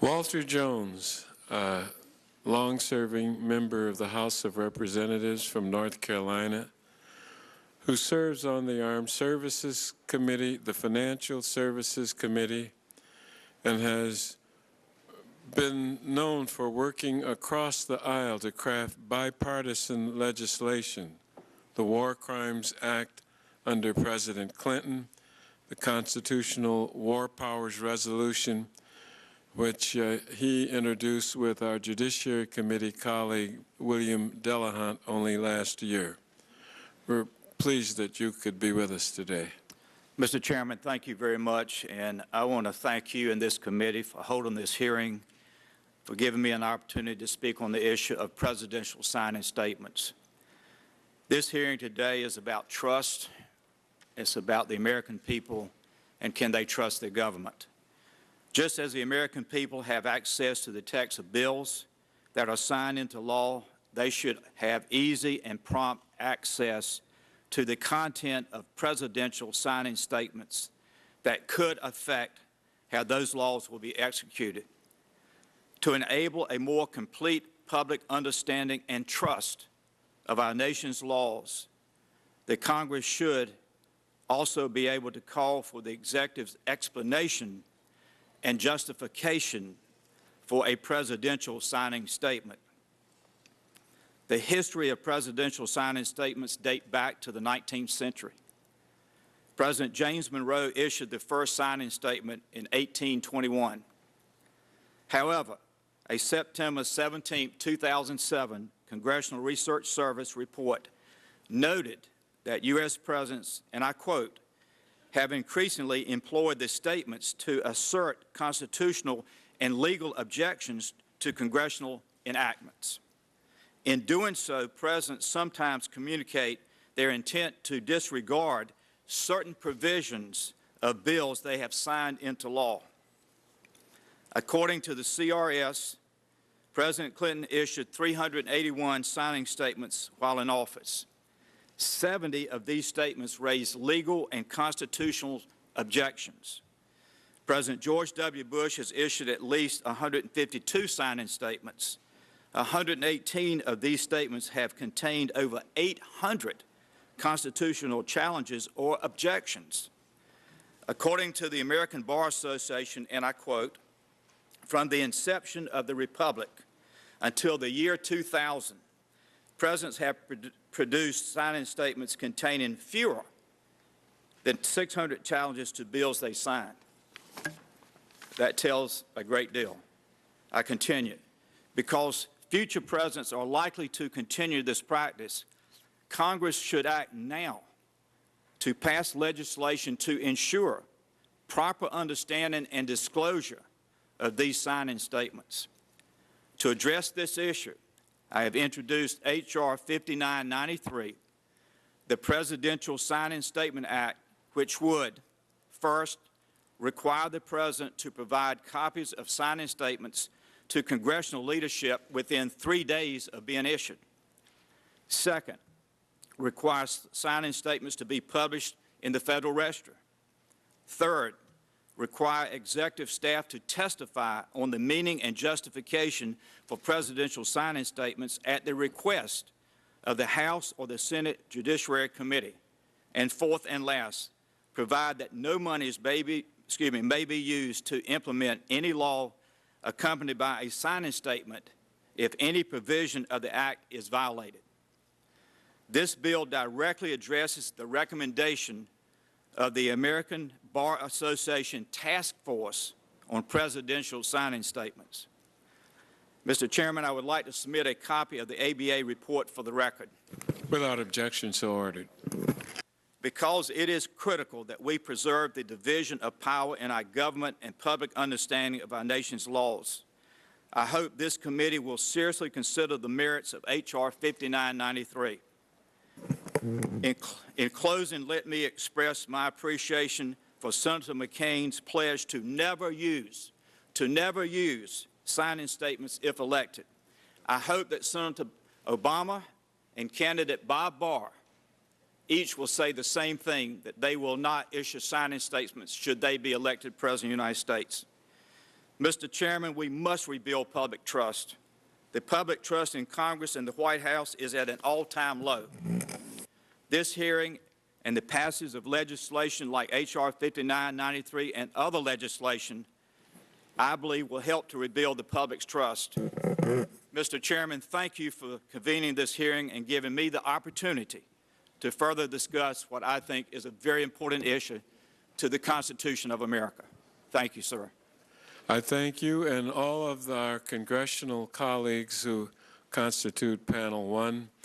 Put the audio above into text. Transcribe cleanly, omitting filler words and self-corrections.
Walter Jones, long-serving member of the House of Representatives from North Carolina, who serves on the Armed Services Committee, the Financial Services Committee, and has been known for working across the aisle to craft bipartisan legislation, the War Crimes Act under President Clinton, the Constitutional War Powers Resolution, which he introduced with our Judiciary Committee colleague, William Delahunt, only last year. We're pleased that you could be with us today. Mr. Chairman, thank you very much, and I want to thank you and this committee for holding this hearing, for giving me an opportunity to speak on the issue of presidential signing statements. This hearing today is about trust. It's about the American people and can they trust their government. Just as the American people have access to the text of bills that are signed into law, they should have easy and prompt access to the content of presidential signing statements that could affect how those laws will be executed. To enable a more complete public understanding and trust of our nation's laws, the Congress should also be able to call for the executive's explanation and justification for a presidential signing statement. The history of presidential signing statements date back to the 19th century. President James Monroe issued the first signing statement in 1821. However, a September 17, 2007 Congressional Research Service report noted that U.S. presidents, and I quote, have increasingly employed the statements to assert constitutional and legal objections to congressional enactments. In doing so, presidents sometimes communicate their intent to disregard certain provisions of bills they have signed into law. According to the CRS, President Clinton issued 381 signing statements while in office. 70 of these statements raised legal and constitutional objections. President George W. Bush has issued at least 152 signing statements. 118 of these statements have contained over 800 constitutional challenges or objections. According to the American Bar Association, and I quote, from the inception of the Republic until the year 2000, presidents have produced signing statements containing fewer than 600 challenges to bills they signed. That tells a great deal. I continue. Because future presidents are likely to continue this practice, Congress should act now to pass legislation to ensure proper understanding and disclosure of these signing statements. To address this issue, I have introduced H.R. 5993, the Presidential Signing Statement Act, which would, first, require the President to provide copies of signing statements to congressional leadership within 3 days of being issued. Second, requires signing statements to be published in the Federal Register. Third, require executive staff to testify on the meaning and justification for presidential signing statements at the request of the House or the Senate Judiciary Committee. And fourth and last, provide that no monies may be used to implement any law accompanied by a signing statement if any provision of the Act is violated. This bill directly addresses the recommendation of the American Bar Association Task Force on Presidential Signing Statements. Mr. Chairman, I would like to submit a copy of the ABA report for the record. Without objection, so ordered. Because it is critical that we preserve the division of power in our government and public understanding of our nation's laws, I hope this committee will seriously consider the merits of H.R. 5993. In closing, let me express my appreciation for Senator McCain's pledge to never use signing statements if elected. I hope that Senator Obama and candidate Bob Barr each will say the same thing, that they will not issue signing statements should they be elected President of the United States. Mr. Chairman, we must rebuild public trust. The public trust in Congress and the White House is at an all-time low. This hearing and the passage of legislation like H.R. 5993 and other legislation, I believe, will help to rebuild the public's trust. Mr. Chairman, thank you for convening this hearing and giving me the opportunity to further discuss what I think is a very important issue to the Constitution of America. Thank you, sir. I thank you and all of our congressional colleagues who constitute Panel 1.